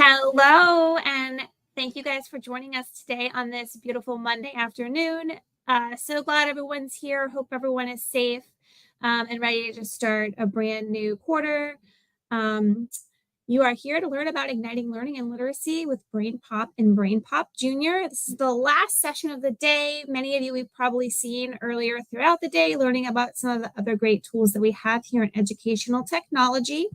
Hello, and thank you guys for joining us today on this beautiful Monday afternoon. So glad everyone's here. Hope everyone is safe and ready to start a brand new quarter. You are here to learn about igniting learning and literacy with BrainPOP and BrainPOP Jr. This is the last session of the day. Many of you we've probably seen earlier throughout the day, learning about some of the other great tools that we have here in educational technology.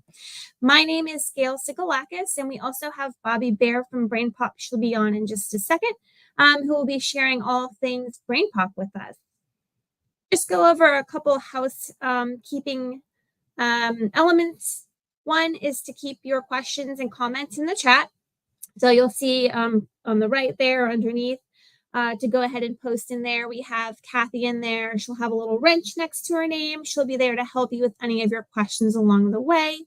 My name is Gail Sikalakis, and we also have Bobby Bear from BrainPOP. She'll be on in just a second, who will be sharing all things BrainPOP with us. Just go over a couple housekeeping elements. One is to keep your questions and comments in the chat. So you'll see on the right there underneath to go ahead and post in there. We have Kathy in there. She'll have a little wrench next to her name. She'll be there to help you with any of your questions along the way.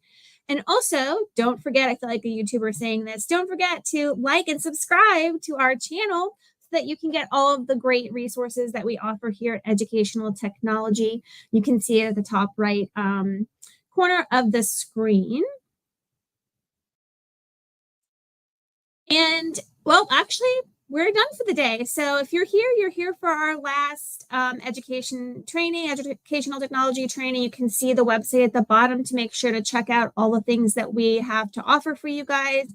And also, don't forget, I feel like a YouTuber saying this, don't forget to like and subscribe to our channel so that you can get all of the great resources that we offer here at Educational Technology. You can see it at the top right corner of the screen. And well, actually, we're done for the day. So if you're here for our last educational technology training. You can see the website at the bottom to make sure to check out all the things that we have to offer for you guys.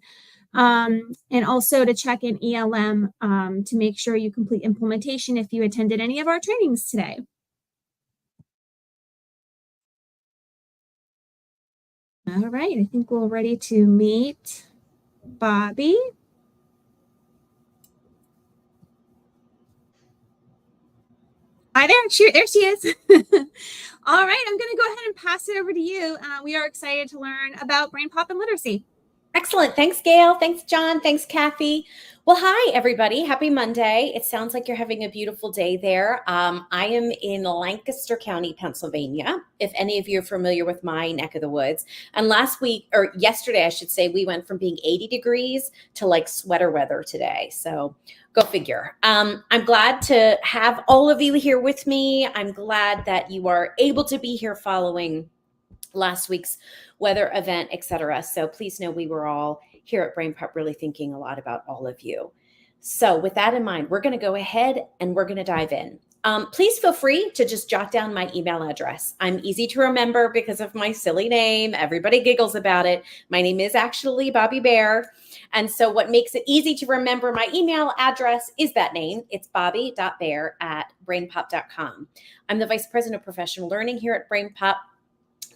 And also to check in ELM to make sure you complete implementation if you attended any of our trainings today. All right, I think we're ready to meet Bobby. Hi there, there she is. All right, I'm going to go ahead and pass it over to you. We are excited to learn about BrainPOP and literacy. Excellent. Thanks, Gail. Thanks, John. Thanks, Kathy. Well, hi, everybody. Happy Monday. It sounds like you're having a beautiful day there. I am in Lancaster County, Pennsylvania, if any of you are familiar with my neck of the woods. And yesterday, I should say, we went from being 80 degrees to like sweater weather today. So go figure. I'm glad to have all of you here with me. I'm glad that you are able to be here following last week's weather event, etc. So please know we were all here at BrainPOP really thinking a lot about all of you. So with that in mind, we're going to go ahead and we're going to dive in. Please feel free to just jot down my email address. I'm easy to remember because of my silly name. Everybody giggles about it. My name is actually Bobby Bear. And so what makes it easy to remember my email address is that name. It's bobby.bear@brainpop.com. I'm the Vice President of Professional Learning here at BrainPOP.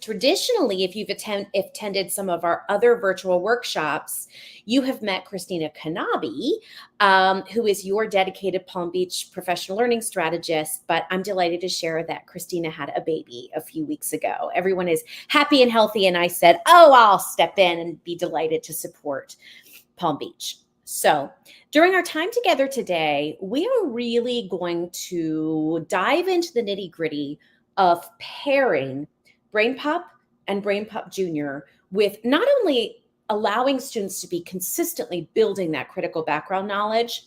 Traditionally, if you've attended some of our other virtual workshops, you have met Christina Kanabi, who is your dedicated Palm Beach professional learning strategist. But I'm delighted to share that Christina had a baby a few weeks ago. Everyone is happy and healthy. And I said, oh, I'll step in and be delighted to support Palm Beach. So during our time together today, we are really going to dive into the nitty-gritty of pairing BrainPOP and BrainPOP Jr. with not only allowing students to be consistently building that critical background knowledge,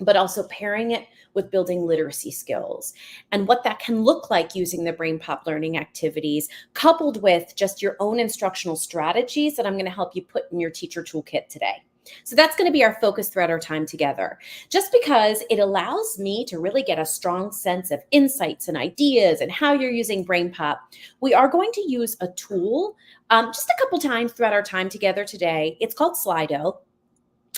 but also pairing it with building literacy skills and what that can look like using the BrainPOP learning activities, coupled with just your own instructional strategies that I'm going to help you put in your teacher toolkit today. So that's going to be our focus throughout our time together, just because it allows me to really get a strong sense of insights and ideas and how you're using BrainPOP. We are going to use a tool just a couple times throughout our time together today. It's called Slido.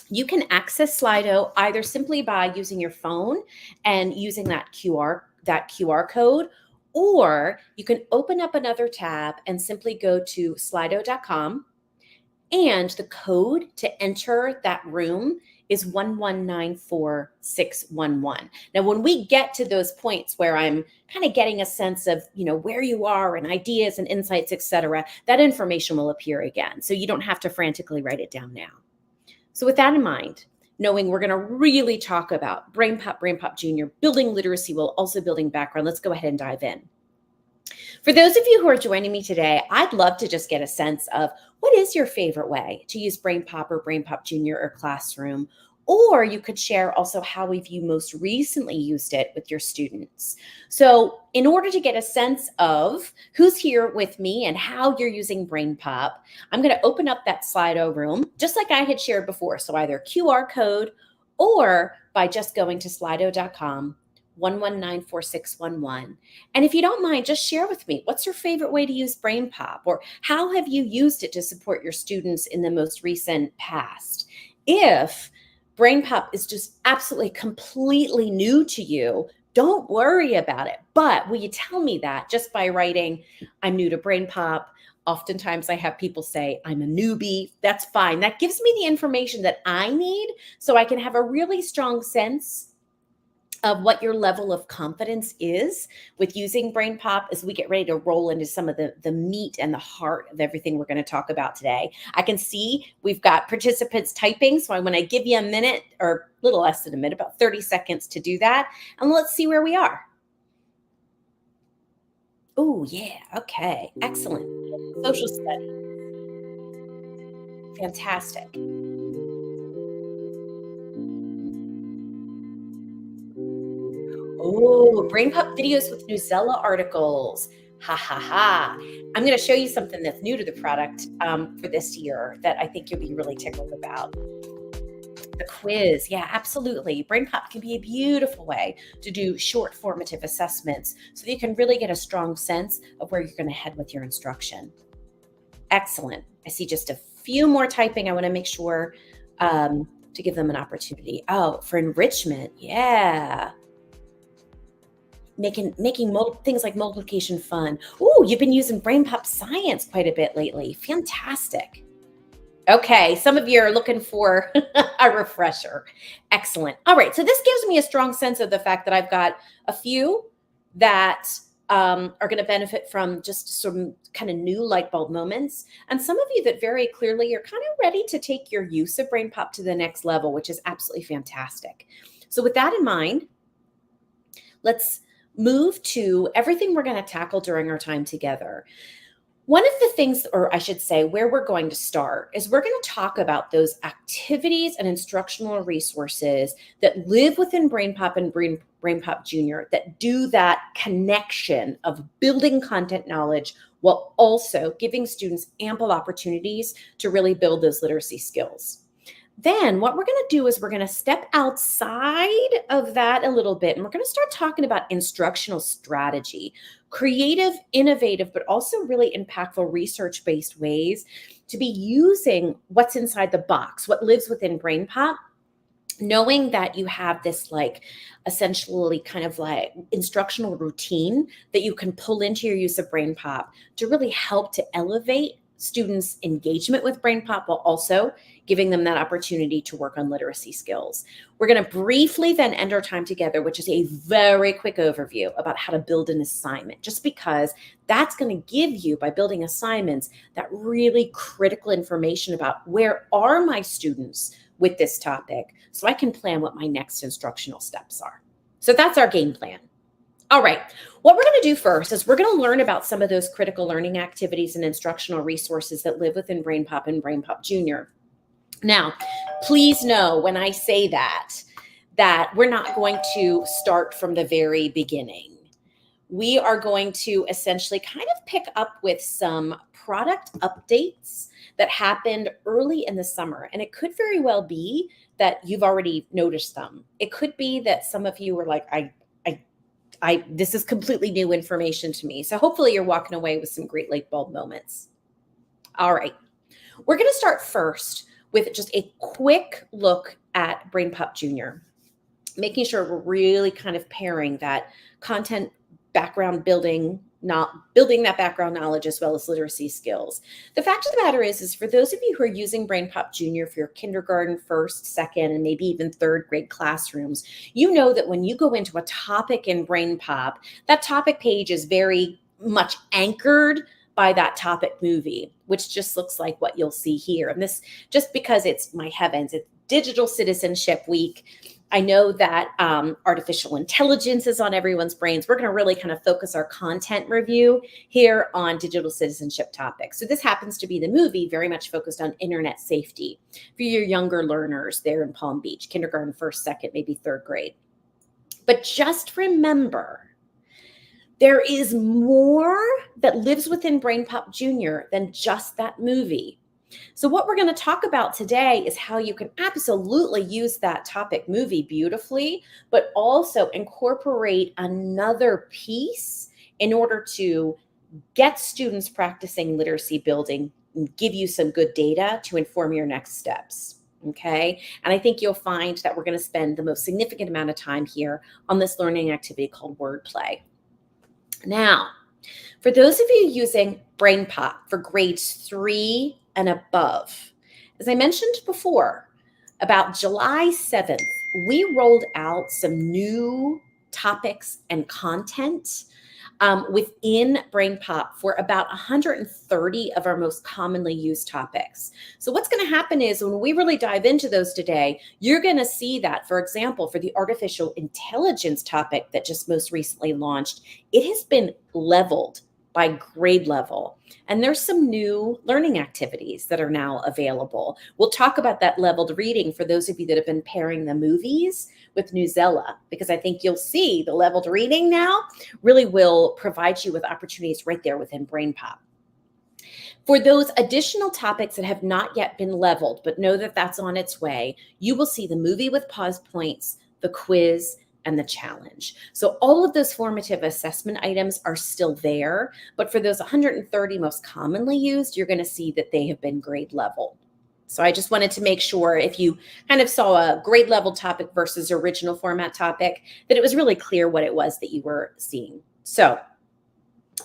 You can access Slido either simply by using your phone and using that QR code, or you can open up another tab and simply go to slido.com. And the code to enter that room is 1194611. Now, when we get to those points where I'm kind of getting a sense of, where you are and ideas and insights, etc., that information will appear again. So you don't have to frantically write it down now. So with that in mind, knowing we're going to really talk about BrainPOP, BrainPOP Jr., building literacy while also building background, let's go ahead and dive in. For those of you who are joining me today, I'd love to just get a sense of what is your favorite way to use BrainPOP or BrainPOP Jr. or Classroom, Or you could share also how have you most recently used it with your students. So in order to get a sense of who's here with me and how you're using BrainPOP, I'm going to open up that Slido room, just like I had shared before. So either QR code or by just going to slido.com, 1194611. And if you don't mind, just share with me, what's your favorite way to use BrainPOP, or how have you used it to support your students in the most recent past? If BrainPOP is just absolutely completely new to you, don't worry about it. But will you tell me that just by writing, I'm new to BrainPOP? Oftentimes I have people say, I'm a newbie. That's fine. That gives me the information that I need so I can have a really strong sense of what your level of confidence is with using BrainPOP as we get ready to roll into some of the meat and the heart of everything we're going to talk about today. I can see we've got participants typing, so I'm going to give you a minute, or a little less than a minute, about 30 seconds to do that, and let's see where we are. Oh, yeah, okay, excellent. Social studies, fantastic. Oh, BrainPOP videos with Newsella articles. Ha ha ha. I'm going to show you something that's new to the product for this year that I think you'll be really tickled about. The quiz. Yeah, absolutely. BrainPOP can be a beautiful way to do short formative assessments so that you can really get a strong sense of where you're going to head with your instruction. Excellent. I see just a few more typing. I want to make sure to give them an opportunity. Oh, for enrichment. Yeah. Making things like multiplication fun. Ooh, you've been using BrainPOP Science quite a bit lately. Fantastic. Okay, some of you are looking for a refresher. Excellent. All right, so this gives me a strong sense of the fact that I've got a few that are going to benefit from just some kind of new light bulb moments, and some of you that very clearly are kind of ready to take your use of BrainPOP to the next level, which is absolutely fantastic. So with that in mind, let's move to everything we're going to tackle during our time together. One of the things, or I should say, where we're going to start is we're going to talk about those activities and instructional resources that live within BrainPOP and BrainPOP Jr. that do that connection of building content knowledge while also giving students ample opportunities to really build those literacy skills. Then what we're going to do is we're going to step outside of that a little bit, and we're going to start talking about instructional strategy, creative, innovative, but also really impactful research-based ways to be using what's inside the box, what lives within BrainPOP, knowing that you have this like essentially kind of like instructional routine that you can pull into your use of BrainPOP to really help to elevate students' engagement with BrainPOP while also giving them that opportunity to work on literacy skills. We're going to briefly then end our time together, which is a very quick overview about how to build an assignment, just because that's going to give you, by building assignments, that really critical information about where are my students with this topic so I can plan what my next instructional steps are. So that's our game plan. All right, what we're going to do first is we're going to learn about some of those critical learning activities and instructional resources that live within BrainPOP and BrainPOP Jr. Now, please know when I say that we're not going to start from the very beginning. We are going to essentially kind of pick up with some product updates that happened early in the summer. And it could very well be that you've already noticed them. It could be that some of you were like, this is completely new information to me. So hopefully you're walking away with some great light bulb moments. All right. We're going to start first with just a quick look at BrainPOP Jr., making sure we're really kind of pairing that content background building, not building that background knowledge as well as literacy skills. The fact of the matter is for those of you who are using BrainPOP Jr. for your kindergarten, first, second, and maybe even third grade classrooms, you know that when you go into a topic in BrainPOP, that topic page is very much anchored by that topic movie, which just looks like what you'll see here. And this, just because it's, my heavens, it's Digital Citizenship Week. I know that artificial intelligence is on everyone's brains. We're going to really kind of focus our content review here on digital citizenship topics. So this happens to be the movie very much focused on internet safety for your younger learners there in Palm Beach, kindergarten, first, second, maybe third grade. But just remember, there is more that lives within BrainPOP Jr. than just that movie. So what we're going to talk about today is how you can absolutely use that topic movie beautifully, but also incorporate another piece in order to get students practicing literacy building and give you some good data to inform your next steps. Okay. And I think you'll find that we're going to spend the most significant amount of time here on this learning activity called wordplay. Now, for those of you using BrainPOP for grades 3 and above, as I mentioned before, about July 7th, we rolled out some new topics and content within BrainPOP for about 130 of our most commonly used topics. So what's going to happen is when we really dive into those today, you're going to see that, for example, for the artificial intelligence topic that just most recently launched, it has been leveled by grade level. And there's some new learning activities that are now available. We'll talk about that leveled reading for those of you that have been pairing the movies with Newsella, because I think you'll see the leveled reading now really will provide you with opportunities right there within BrainPOP. For those additional topics that have not yet been leveled, but know that that's on its way, you will see the movie with pause points, the quiz, and the challenge. So all of those formative assessment items are still there, but for those 130 most commonly used, you're going to see that they have been grade level. So I just wanted to make sure if you kind of saw a grade level topic versus original format topic, that it was really clear what it was that you were seeing. So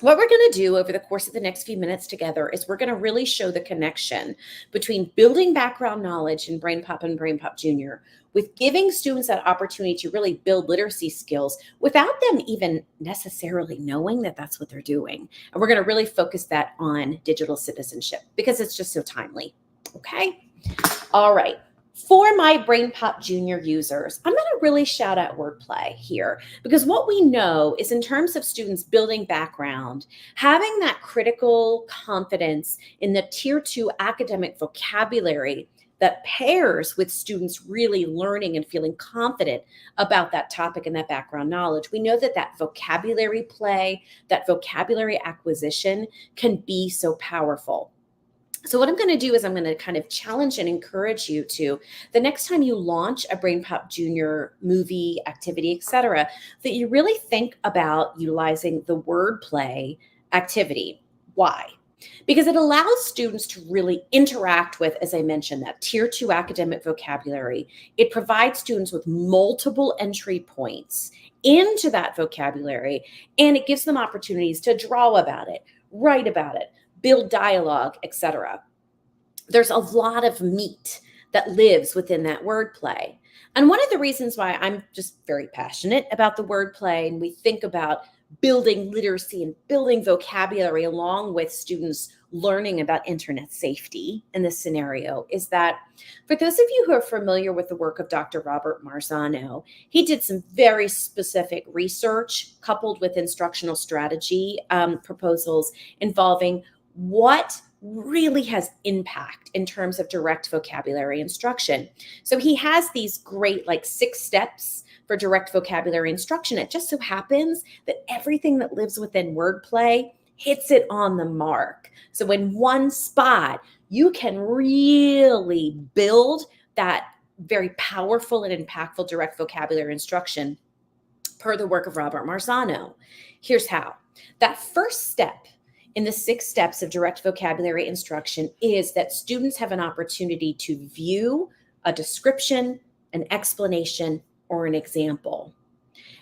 what we're going to do over the course of the next few minutes together is we're going to really show the connection between building background knowledge in BrainPOP and BrainPOP Jr. with giving students that opportunity to really build literacy skills without them even necessarily knowing that that's what they're doing. And we're going to really focus that on digital citizenship because it's just so timely. Okay. All right. For my BrainPOP Jr. users, I'm going to really shout out wordplay here because what we know is in terms of students building background, having that critical confidence in the tier 2 academic vocabulary that pairs with students really learning and feeling confident about that topic and that background knowledge. We know that that vocabulary play, that vocabulary acquisition can be so powerful. So what I'm going to do is I'm going to kind of challenge and encourage you to, the next time you launch a BrainPOP Jr. movie, activity, etc., that you really think about utilizing the wordplay activity. Why? Because it allows students to really interact with, as I mentioned, that tier 2 academic vocabulary. It provides students with multiple entry points into that vocabulary, and it gives them opportunities to draw about it, write about it, build dialogue, etc. There's a lot of meat that lives within that wordplay. And one of the reasons why I'm just very passionate about the wordplay and we think about building literacy and building vocabulary along with students learning about internet safety in this scenario is that for those of you who are familiar with the work of Dr. Robert Marzano, he did some very specific research coupled with instructional strategy proposals involving what really has impact in terms of direct vocabulary instruction. So he has these great 6 steps for direct vocabulary instruction. It just so happens that everything that lives within wordplay hits it on the mark. So in one spot, you can really build that very powerful and impactful direct vocabulary instruction per the work of Robert Marzano. Here's how. That first step in the 6 steps of direct vocabulary instruction is that students have an opportunity to view a description, an explanation, or an example.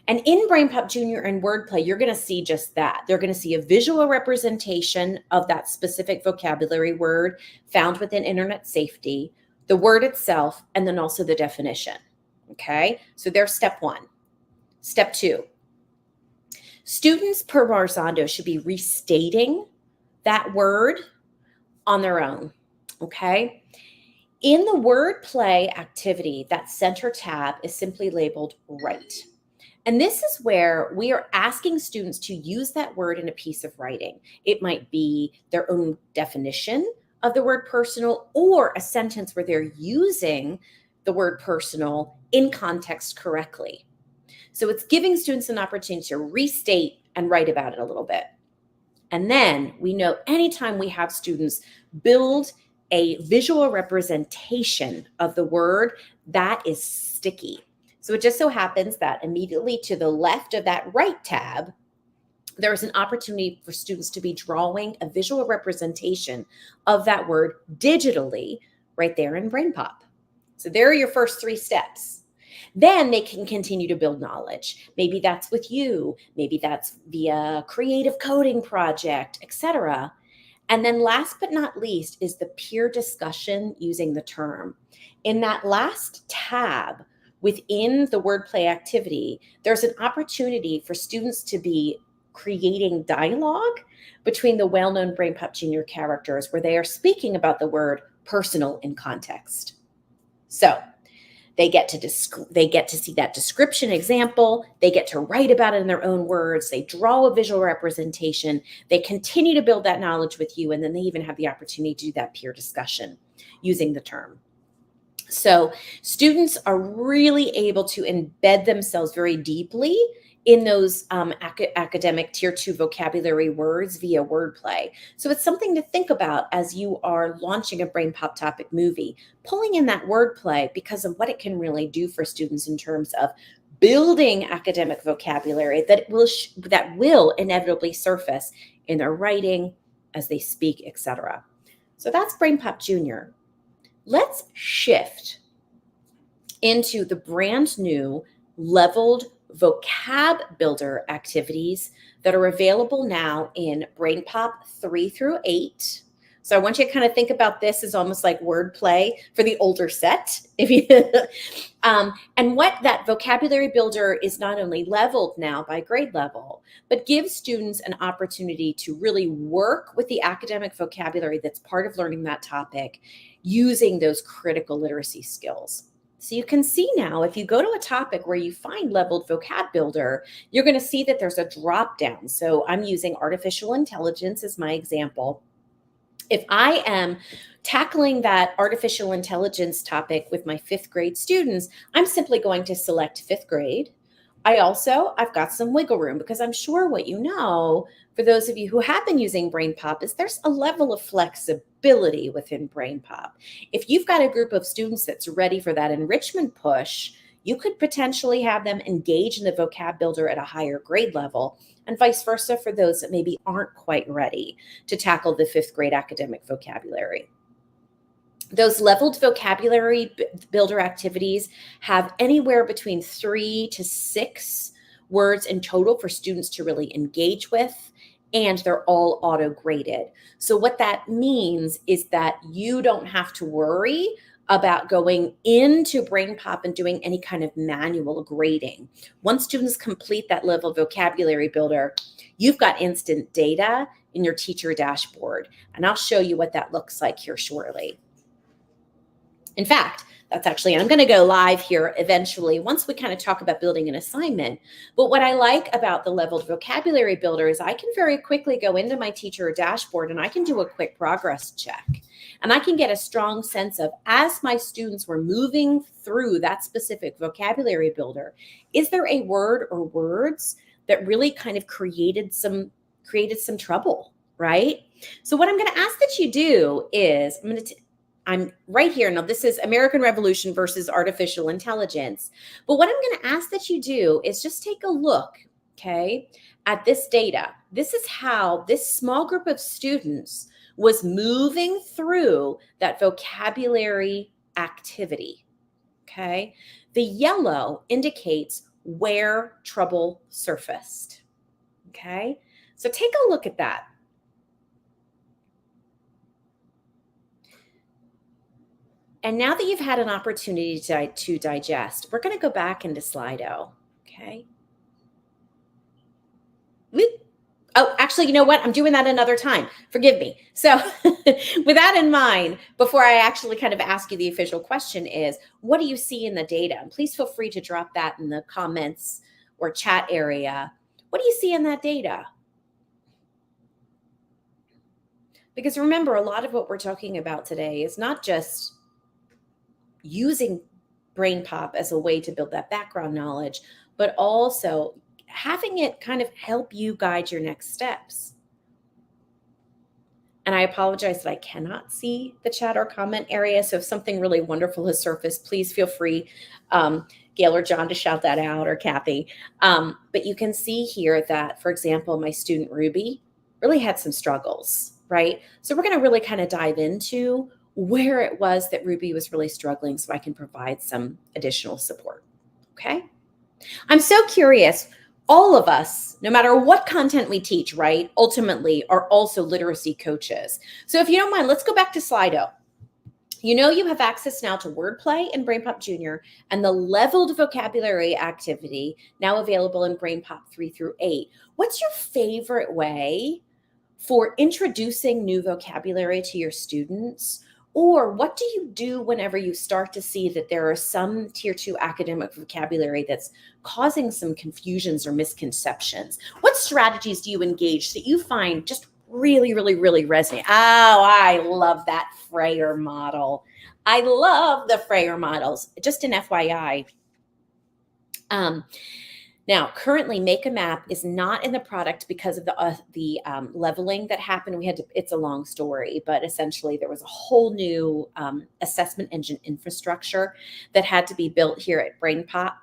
And in BrainPOP Jr. and wordplay, you're going to see just that. They're going to see a visual representation of that specific vocabulary word found within internet safety, the word itself, and then also the definition. Okay, so there's step 1. Step 2. Students per Marzano should be restating that word on their own, okay? In the wordplay activity, that center tab is simply labeled write. And this is where we are asking students to use that word in a piece of writing. It might be their own definition of the word personal, or a sentence where they're using the word personal in context correctly. So it's giving students an opportunity to restate and write about it a little bit. And then we know anytime we have students build a visual representation of the word, that is sticky. So it just so happens that immediately to the left of that right tab, there is an opportunity for students to be drawing a visual representation of that word digitally right there in BrainPOP. So there are your first 3 steps. Then they can continue to build knowledge. Maybe that's with you, maybe that's via creative coding project, etc. And then last but not least is the peer discussion using the term. In that last tab within the wordplay activity, there's an opportunity for students to be creating dialogue between the well-known BrainPOP Jr characters where they are speaking about the word personal in context. So they get to see that description example. They get to write about it in their own words. They draw a visual representation. They continue to build that knowledge with you. And then they even have the opportunity to do that peer discussion using the term. So students are really able to embed themselves very deeply in those academic tier 2 vocabulary words via wordplay. So it's something to think about as you are launching a BrainPOP topic movie, pulling in that wordplay because of what it can really do for students in terms of building academic vocabulary that will inevitably surface in their writing, as they speak, etc. So that's BrainPOP Jr. Let's shift into the brand new leveled vocab builder activities that are available now in BrainPOP 3 through 8. So I want you to kind of think about this as almost like wordplay for the older set. And what that vocabulary builder is not only leveled now by grade level, but gives students an opportunity to really work with the academic vocabulary that's part of learning that topic using those critical literacy skills. So you can see now, if you go to a topic where you find leveled vocab builder, you're going to see that there's a drop down. So I'm using artificial intelligence as my example. If I am tackling that artificial intelligence topic with my 5th grade students, I'm simply going to select 5th grade. I've got some wiggle room because I'm sure what you know, for those of you who have been using BrainPOP, is there's a level of flexibility within BrainPOP. If you've got a group of students that's ready for that enrichment push, you could potentially have them engage in the vocab builder at a higher grade level, and vice versa for those that maybe aren't quite ready to tackle the 5th grade academic vocabulary. Those leveled vocabulary builder activities have anywhere between 3 to 6 words in total for students to really engage with, and they're all auto-graded. So what that means is that you don't have to worry about going into BrainPOP and doing any kind of manual grading. Once students complete that level vocabulary builder, you've got instant data in your teacher dashboard, and I'll show you what that looks like here shortly. In fact, I'm going to go live here eventually once we kind of talk about building an assignment. But what I like about the leveled vocabulary builder is I can very quickly go into my teacher dashboard and I can do a quick progress check. And I can get a strong sense of, as my students were moving through that specific vocabulary builder, is there a word or words that really kind of created some trouble, right? So what I'm going to ask that you do is, I'm right here. Now, this is American Revolution versus artificial intelligence. But what I'm going to ask that you do is just take a look, okay, at this data. This is how this small group of students was moving through that vocabulary activity, okay? The yellow indicates where trouble surfaced, okay? So take a look at that. And now that you've had an opportunity to digest, we're going to go back into Slido, okay? Oh, actually, you know what? I'm doing that another time. Forgive me. So with that in mind, before I actually kind of ask you the official question is, what do you see in the data? And please feel free to drop that in the comments or chat area. What do you see in that data? Because remember, a lot of what we're talking about today is not just using BrainPOP as a way to build that background knowledge, but also having it kind of help you guide your next steps. And I apologize that I cannot see the chat or comment area. So if something really wonderful has surfaced, please feel free, Gail or John, to shout that out, or Kathy. But you can see here that, for example, my student Ruby really had some struggles, right? So we're going to really kind of dive into where it was that Ruby was really struggling so I can provide some additional support. Okay. I'm so curious. All of us, no matter what content we teach, right, ultimately are also literacy coaches. So if you don't mind, let's go back to Slido. You know you have access now to wordplay in BrainPOP Jr. and the leveled vocabulary activity now available in BrainPOP 3 through 8. What's your favorite way for introducing new vocabulary to your students? Or what do you do whenever you start to see that there are some tier 2 academic vocabulary that's causing some confusions or misconceptions? What strategies do you engage that you find just really, really, really resonate? Oh, I love that Freyer model. I love the Freyer models. Just an FYI. Now, currently, Make a Map is not in the product because of the leveling that happened. It's a long story, but essentially there was a whole new assessment engine infrastructure that had to be built here at BrainPOP.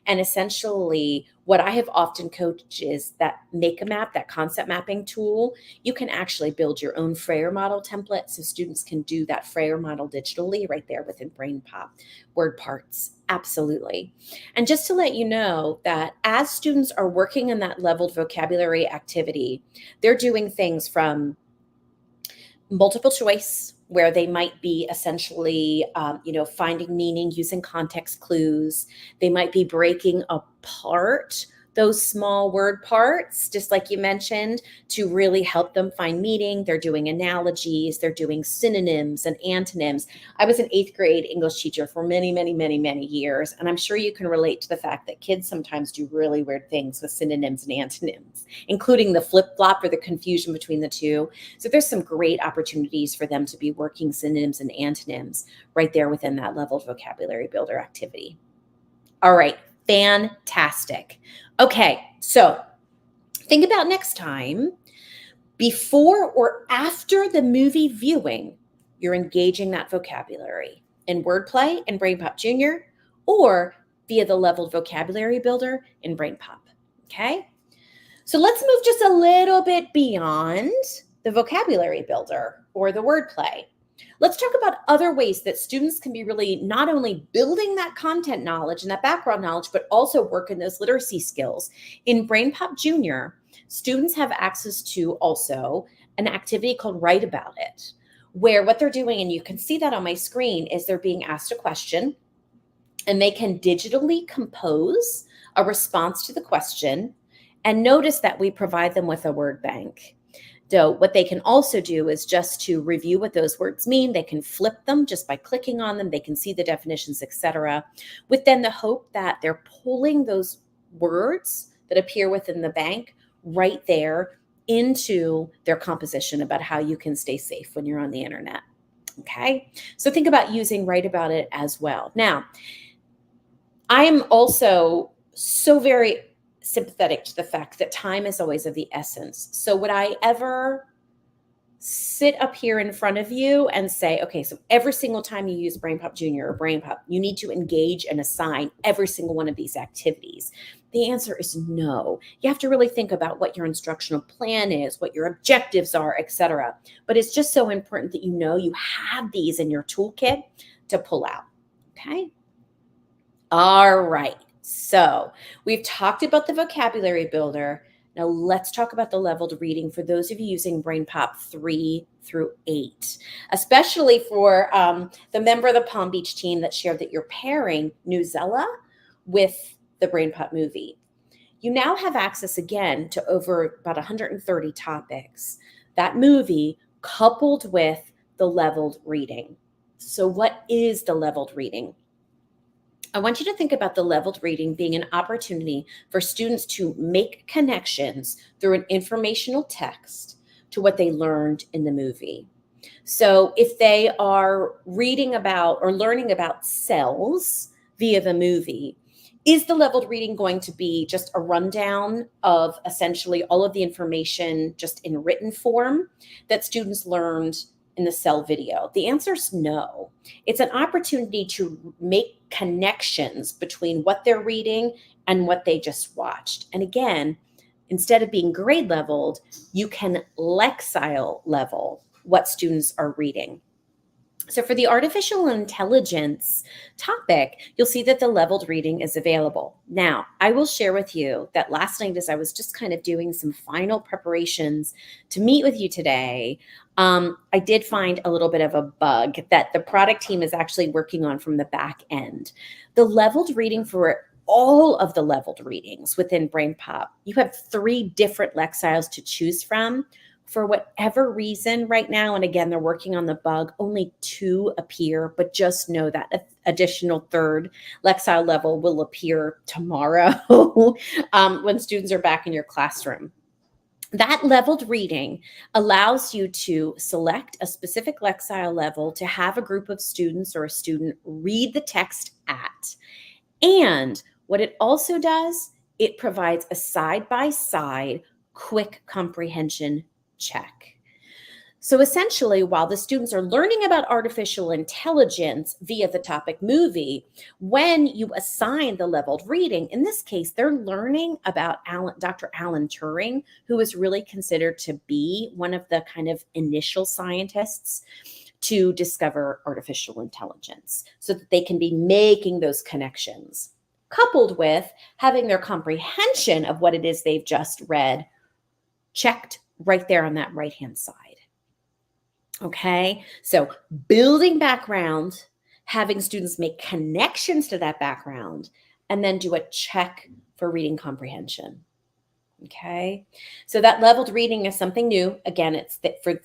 And essentially, what I have often coached is that Make a Map, that concept mapping tool, you can actually build your own Freyer model template so students can do that Freyer model digitally right there within BrainPOP. Word parts, absolutely. And just to let you know that as students are working in that leveled vocabulary activity, they're doing things from multiple choice, where they might be essentially, finding meaning using context clues. They might be breaking apart those small word parts, just like you mentioned, to really help them find meaning. They're doing analogies, they're doing synonyms and antonyms. I was an 8th grade English teacher for many, many, many, many years. And I'm sure you can relate to the fact that kids sometimes do really weird things with synonyms and antonyms, including the flip-flop or the confusion between the two. So there's some great opportunities for them to be working synonyms and antonyms right there within that leveled vocabulary builder activity. All right, fantastic. Okay, so think about next time, before or after the movie viewing, you're engaging that vocabulary in wordplay in BrainPOP Jr. or via the leveled vocabulary builder in BrainPOP. Okay, so let's move just a little bit beyond the vocabulary builder or the wordplay. Let's talk about other ways that students can be really not only building that content knowledge and that background knowledge, but also work in those literacy skills. In BrainPOP Jr., students have access to also an activity called Write About It, where what they're doing, and you can see that on my screen, is they're being asked a question and they can digitally compose a response to the question. And notice that we provide them with a word bank. So what they can also do is just to review what those words mean. They can flip them just by clicking on them. They can see the definitions, etc., with then the hope that they're pulling those words that appear within the bank right there into their composition about how you can stay safe when you're on the internet. Okay, so think about using Write About It as well. Now, I am also so very sympathetic to the fact that time is always of the essence. So would I ever sit up here in front of you and say, okay, so every single time you use BrainPOP Jr. or BrainPOP, you need to engage and assign every single one of these activities? The answer is no. You have to really think about what your instructional plan is, what your objectives are, etc. But it's just so important that you know you have these in your toolkit to pull out. Okay. All right. So we've talked about the vocabulary builder. Now let's talk about the leveled reading for those of you using BrainPOP 3 through 8, especially for the member of the Palm Beach team that shared that you're pairing Newzella with the BrainPOP movie. you now have access again to over about 130 topics. That movie coupled with the leveled reading. So what is the leveled reading? I want you to think about the leveled reading being an opportunity for students to make connections through an informational text to what they learned in the movie. So if they are reading about or learning about cells via the movie, is the leveled reading going to be just a rundown of essentially all of the information just in written form that students learned in the cell video? The answer is no. It's an opportunity to make connections between what they're reading and what they just watched. And again, instead of being grade leveled, you can lexile level what students are reading. So for the artificial intelligence topic, you'll see that the leveled reading is available. Now, I will share with you that last night, as I was just kind of doing some final preparations to meet with you today, I did find a little bit of a bug that the product team is actually working on from the back end. The leveled reading for all of the leveled readings within BrainPOP, you have 3 different lexiles to choose from. For whatever reason right now, and again, they're working on the bug, only 2 appear, but just know that additional 3rd lexile level will appear tomorrow when students are back in your classroom. That leveled reading allows you to select a specific lexile level to have a group of students or a student read the text at. And what it also does, it provides a side-by-side quick comprehension check. So essentially, while the students are learning about artificial intelligence via the topic movie, when you assign the leveled reading, in this case, they're learning about Dr. Alan Turing, who is really considered to be one of the kind of initial scientists to discover artificial intelligence so that they can be making those connections, coupled with having their comprehension of what it is they've just read checked right there on that right-hand side. Okay, so building background, having students make connections to that background, and then do a check for reading comprehension. Okay, so that leveled reading is something new. Again, it's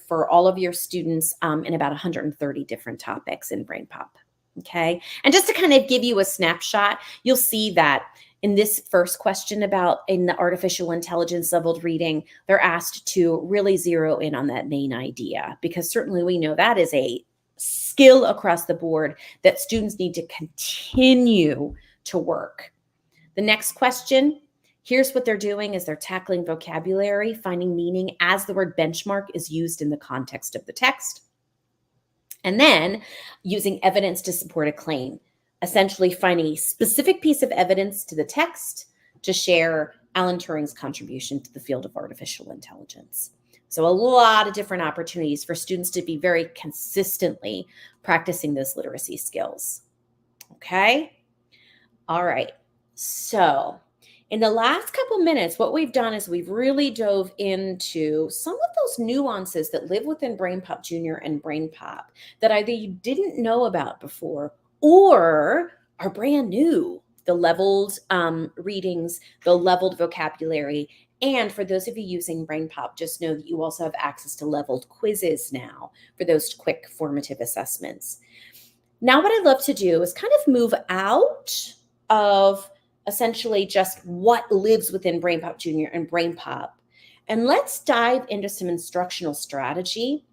for all of your students in about 130 different topics in BrainPOP. Okay, and just to kind of give you a snapshot, you'll see that in this first question about in the artificial intelligence leveled reading, they're asked to really zero in on that main idea, because certainly we know that is a skill across the board that students need to continue to work. The next question, here's what they're doing is they're tackling vocabulary, finding meaning as the word benchmark is used in the context of the text. And then using evidence to support a claim, essentially finding a specific piece of evidence to the text to share Alan Turing's contribution to the field of artificial intelligence. So a lot of different opportunities for students to be very consistently practicing those literacy skills. Okay? All right. So in the last couple minutes, what we've done is we've really dove into some of those nuances that live within BrainPOP Jr and BrainPOP that either you didn't know about before or are brand new. The leveled readings, the leveled vocabulary. And for those of you using BrainPOP, just know that you also have access to leveled quizzes now for those quick formative assessments. Now, what I'd love to do is kind of move out of essentially just what lives within BrainPOP Jr and BrainPOP. And let's dive into some instructional strategy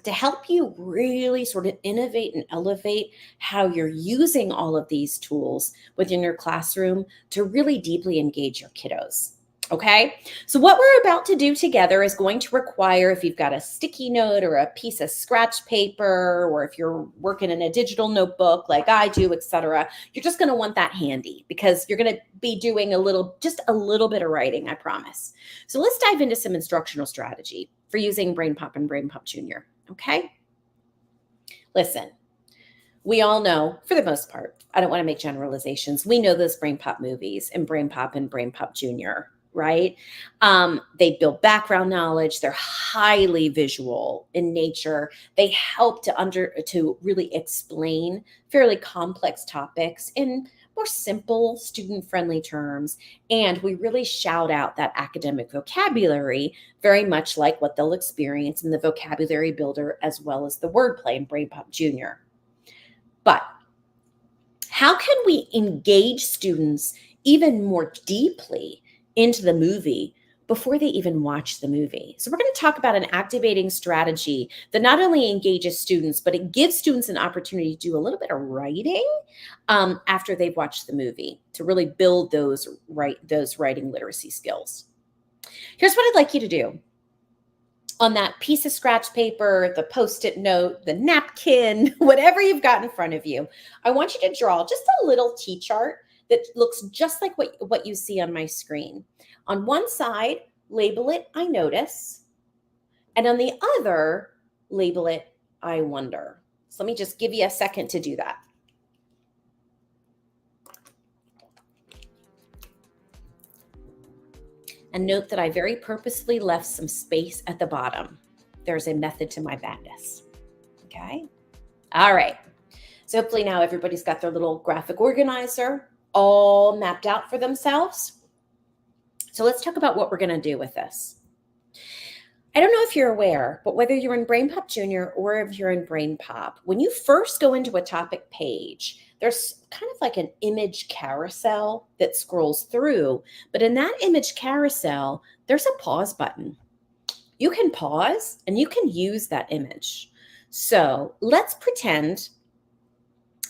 to help you really sort of innovate and elevate how you're using all of these tools within your classroom to really deeply engage your kiddos. Okay, so what we're about to do together is going to require, if you've got a sticky note or a piece of scratch paper, or if you're working in a digital notebook like I do, etc., you're just going to want that handy because you're going to be doing just a little bit of writing, I promise. So let's dive into some instructional strategy for using BrainPOP and BrainPOP Jr. Okay, listen. We all know, for the most part, I don't want to make generalizations. We know those BrainPOP movies and BrainPOP Jr. right? They build background knowledge. They're highly visual in nature. They help to really explain fairly complex topics in more simple, student-friendly terms. And we really shout out that academic vocabulary, very much like what they'll experience in the vocabulary builder as well as the wordplay in BrainPOP Jr. But how can we engage students even more deeply into the movie before they even watch the movie? So we're going to talk about an activating strategy that not only engages students, but it gives students an opportunity to do a little bit of writing after they've watched the movie to really build those writing literacy skills. Here's what I'd like you to do. On that piece of scratch paper, the Post-it note, the napkin, whatever you've got in front of you, I want you to draw just a little T-chart that looks just like what you see on my screen. On one side, label it I notice, and on the other, label it I wonder. So let me just give you a second to do that. And note that I very purposefully left some space at the bottom. There's a method to my madness. Okay. All right. So hopefully now everybody's got their little graphic organizer all mapped out for themselves. So let's talk about what we're going to do with this. I don't know if you're aware, but whether you're in BrainPOP Jr. or if you're in BrainPOP, when you first go into a topic page, there's kind of like an image carousel that scrolls through. But in that image carousel, there's a pause button. You can pause and you can use that image. So let's pretend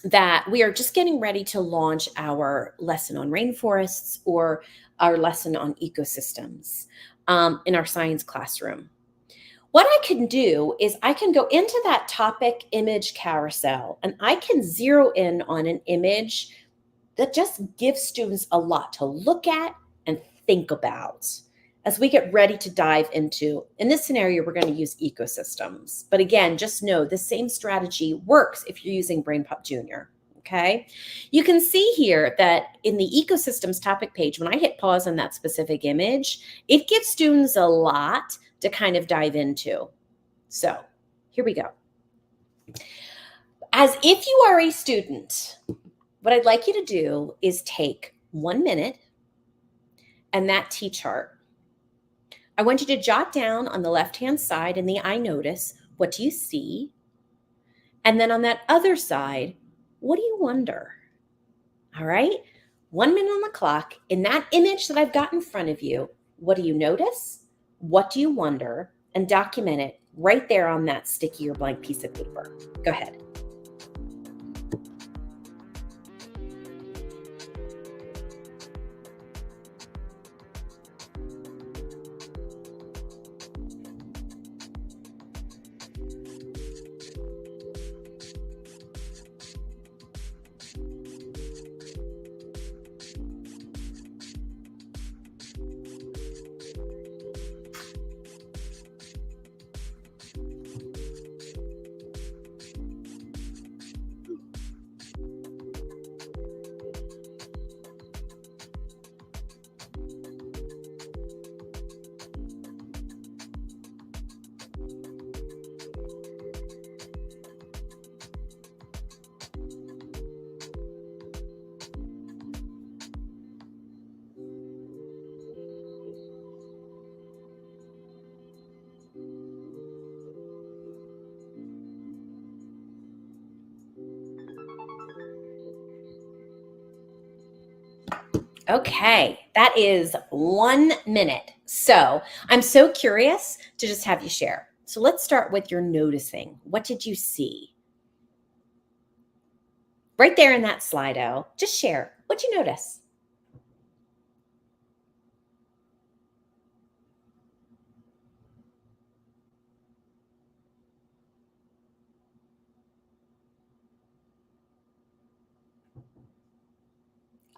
that we are just getting ready to launch our lesson on rainforests or our lesson on ecosystems in our science classroom. What I can do is I can go into that topic image carousel and I can zero in on an image that just gives students a lot to look at and think about as we get ready to dive into, in this scenario, we're going to use ecosystems. But again, just know the same strategy works if you're using BrainPOP Jr. Okay. You can see here that in the ecosystems topic page, when I hit pause on that specific image, it gives students a lot to kind of dive into. So here we go. As if you are a student, what I'd like you to do is take 1 minute and that T-chart. I want you to jot down on the left-hand side in the I notice, what do you see? And then on that other side, what do you wonder? All right, 1 minute on the clock. In that image that I've got in front of you, what do you notice? What do you wonder? And document it right there on that sticky or blank piece of paper. Go ahead. Okay, that is 1 minute. So I'm so curious to just have you share. So let's start with your noticing. What did you see? Right there in that Slido, just share. What'd you notice?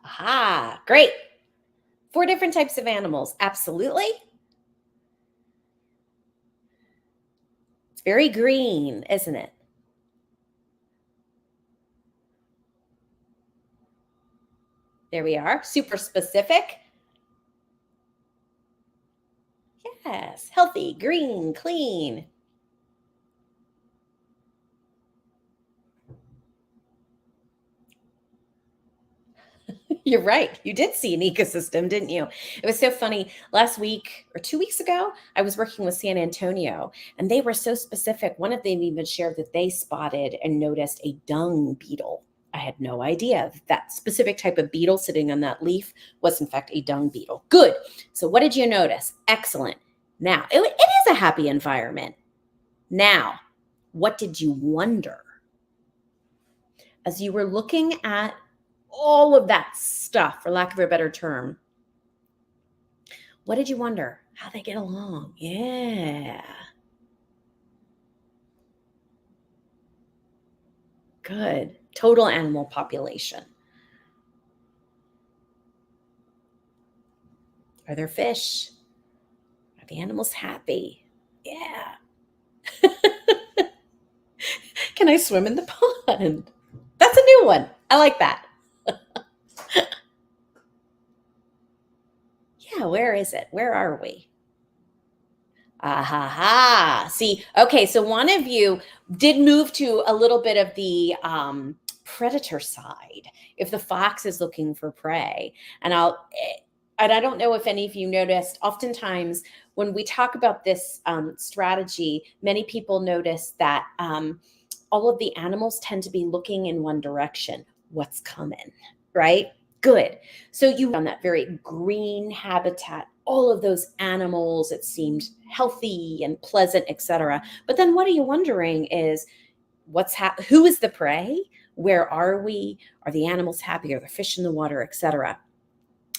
Aha, great. 4 different types of animals. Absolutely. It's very green, isn't it? There we are. Super specific. Yes, healthy, green, clean. You're right. You did see an ecosystem, didn't you? It was so funny. Last week or 2 weeks ago, I was working with San Antonio and they were so specific. One of them even shared that they spotted and noticed a dung beetle. I had no idea that specific type of beetle sitting on that leaf was, in fact, a dung beetle. Good. So, what did you notice? Excellent. Now, it is a happy environment. Now, what did you wonder? As you were looking at all of that stuff, for lack of a better term, what did you wonder? How they get along? Yeah. Good. Total animal population. Are there fish? Are the animals happy? Yeah. Can I swim in the pond? That's a new one. I like that. Yeah, where is it? Where are we? Ah ha ha. See, okay, so one of you did move to a little bit of the predator side. If the fox is looking for prey, and I don't know if any of you noticed, oftentimes when we talk about this strategy, many people notice that all of the animals tend to be looking in one direction. What's coming, right? Good. So you on that very green habitat, all of those animals, it seemed healthy and pleasant, etc. But then what are you wondering is who is the prey? Where are we? Are the animals happy? Are there fish in the water, etc.?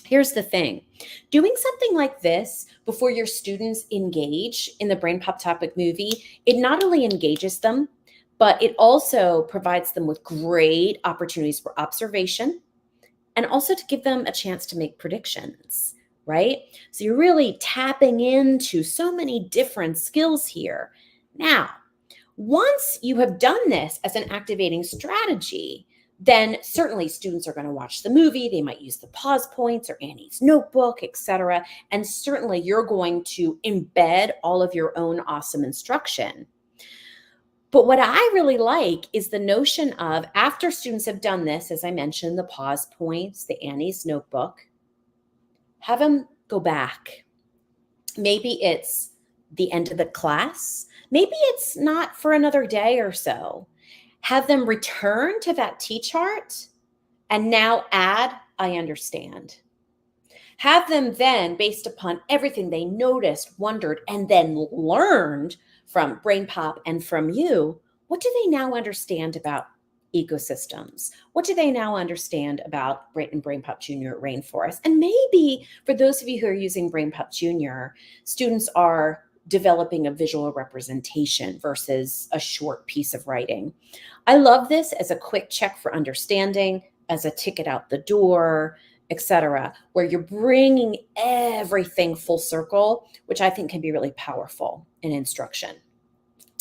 Here's the thing. Doing something like this before your students engage in the BrainPOP topic movie, it not only engages them, but it also provides them with great opportunities for observation and also to give them a chance to make predictions, right? So you're really tapping into so many different skills here. Now, once you have done this as an activating strategy, then certainly students are going to watch the movie. They might use the pause points or Annie's notebook, etc. And certainly you're going to embed all of your own awesome instruction. But what I really like is the notion of, after students have done this, as I mentioned, the pause points, the Annie's notebook, have them go back. Maybe it's the end of the class. Maybe it's not for another day or so. Have them return to that T-chart and now add, I understand. Have them then, based upon everything they noticed, wondered, and then learned from BrainPOP and from you, what do they now understand about ecosystems? What do they now understand about BrainPOP Jr. Rainforest? And maybe for those of you who are using BrainPOP Jr., students are developing a visual representation versus a short piece of writing. I love this as a quick check for understanding, as a ticket out the door, etc., where you're bringing everything full circle, which I think can be really powerful in instruction.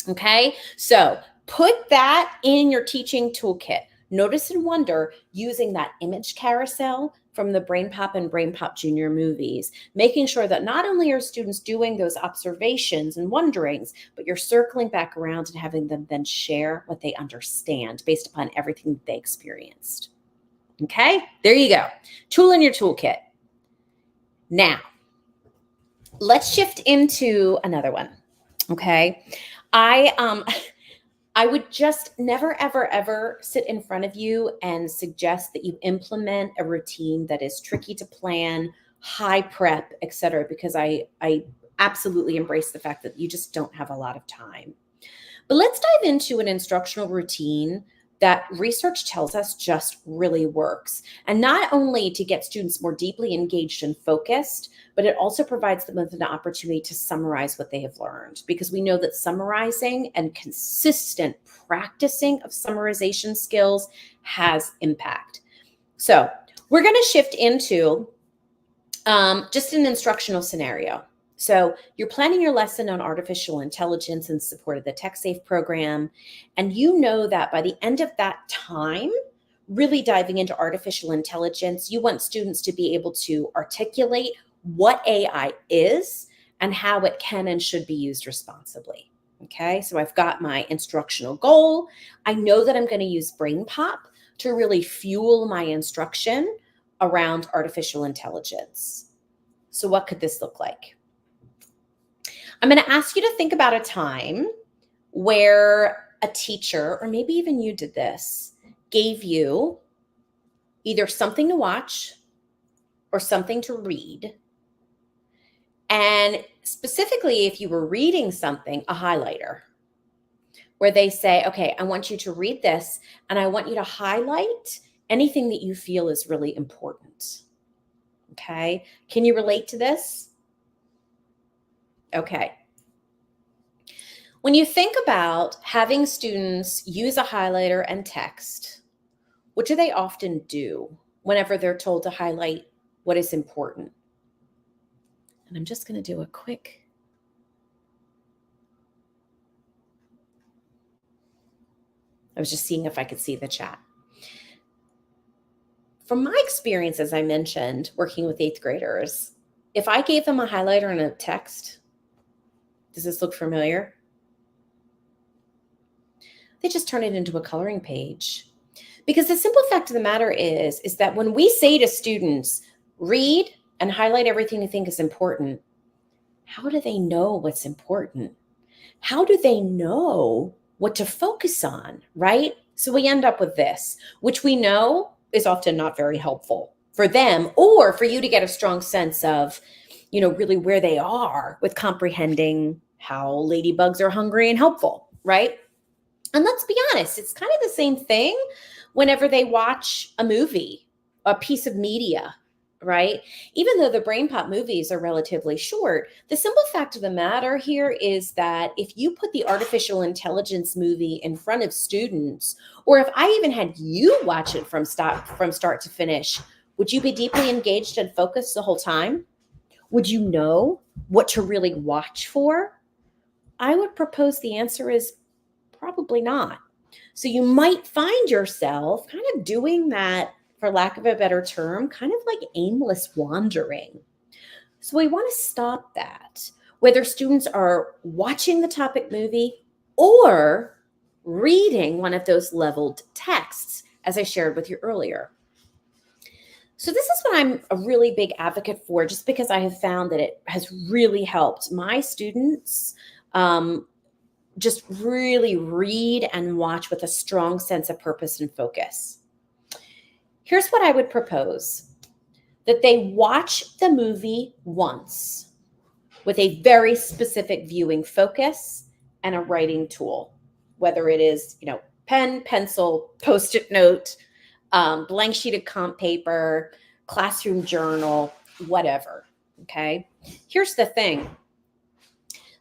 Okay, so put that in your teaching toolkit. Notice and wonder using that image carousel from the BrainPOP and BrainPOP Jr. movies, making sure that not only are students doing those observations and wonderings, but you're circling back around and having them then share what they understand based upon everything that they experienced. Okay, there you go. Tool in your toolkit. Now, let's shift into another one. Okay, I would just never, ever, ever sit in front of you and suggest that you implement a routine that is tricky to plan, high prep, etc., because I absolutely embrace the fact that you just don't have a lot of time. But let's dive into an instructional routine that research tells us just really works. And not only to get students more deeply engaged and focused, but it also provides them with an opportunity to summarize what they have learned, because we know that summarizing and consistent practicing of summarization skills has impact. So we're going to shift into just an instructional scenario. So you're planning your lesson on artificial intelligence in support of the TechSafe program. And you know that by the end of that time, really diving into artificial intelligence, you want students to be able to articulate what AI is and how it can and should be used responsibly. Okay, so I've got my instructional goal. I know that I'm going to use BrainPOP to really fuel my instruction around artificial intelligence. So what could this look like? I'm going to ask you to think about a time where a teacher, or maybe even you did this, gave you either something to watch or something to read. And specifically, if you were reading something, a highlighter, where they say, okay, I want you to read this and I want you to highlight anything that you feel is really important. Okay. Can you relate to this? Okay. When you think about having students use a highlighter and text, what do they often do whenever they're told to highlight what is important? And I'm just going to do a quick. I was just seeing if I could see the chat. From my experience, as I mentioned, working with 8th graders, if I gave them a highlighter and a text, does this look familiar? They just turn it into a coloring page. Because the simple fact of the matter is that when we say to students, read and highlight everything you think is important, how do they know what's important? How do they know what to focus on, right? So we end up with this, which we know is often not very helpful for them or for you to get a strong sense of, really where they are with comprehending how ladybugs are hungry and helpful, right? And let's be honest, it's kind of the same thing whenever they watch a movie, a piece of media, right? Even though the BrainPOP movies are relatively short, the simple fact of the matter here is that if you put the artificial intelligence movie in front of students, or if I even had you watch it from start to finish, would you be deeply engaged and focused the whole time? Would you know what to really watch for? I would propose the answer is probably not. So you might find yourself kind of doing that, for lack of a better term, kind of like aimless wandering. So we want to stop that, whether students are watching the topic movie or reading one of those leveled texts, as I shared with you earlier. So this is what I'm a really big advocate for, just because I have found that it has really helped my students just really read and watch with a strong sense of purpose and focus. Here's what I would propose: that they watch the movie once with a very specific viewing focus and a writing tool, whether it is, pen, pencil, Post-it note, blank sheet of comp paper, classroom journal, whatever. Okay. Here's the thing.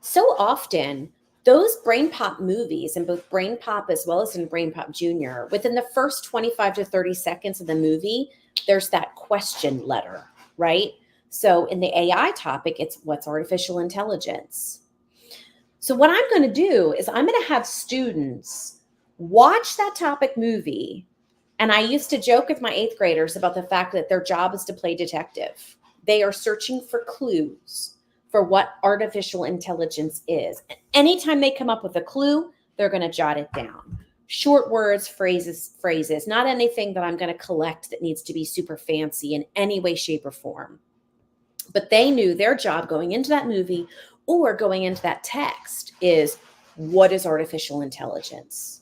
So often, those BrainPOP movies, in both BrainPOP as well as in BrainPOP Jr., within the first 25 to 30 seconds of the movie, there's that question letter, right? So in the AI topic, it's what's artificial intelligence? So what I'm going to do is I'm going to have students watch that topic movie. And I used to joke with my 8th graders about the fact that their job is to play detective. They are searching for clues for what artificial intelligence is. And anytime they come up with a clue, they're going to jot it down. Short words, phrases, not anything that I'm going to collect that needs to be super fancy in any way, shape, or form. But they knew their job going into that movie or going into that text is, what is artificial intelligence?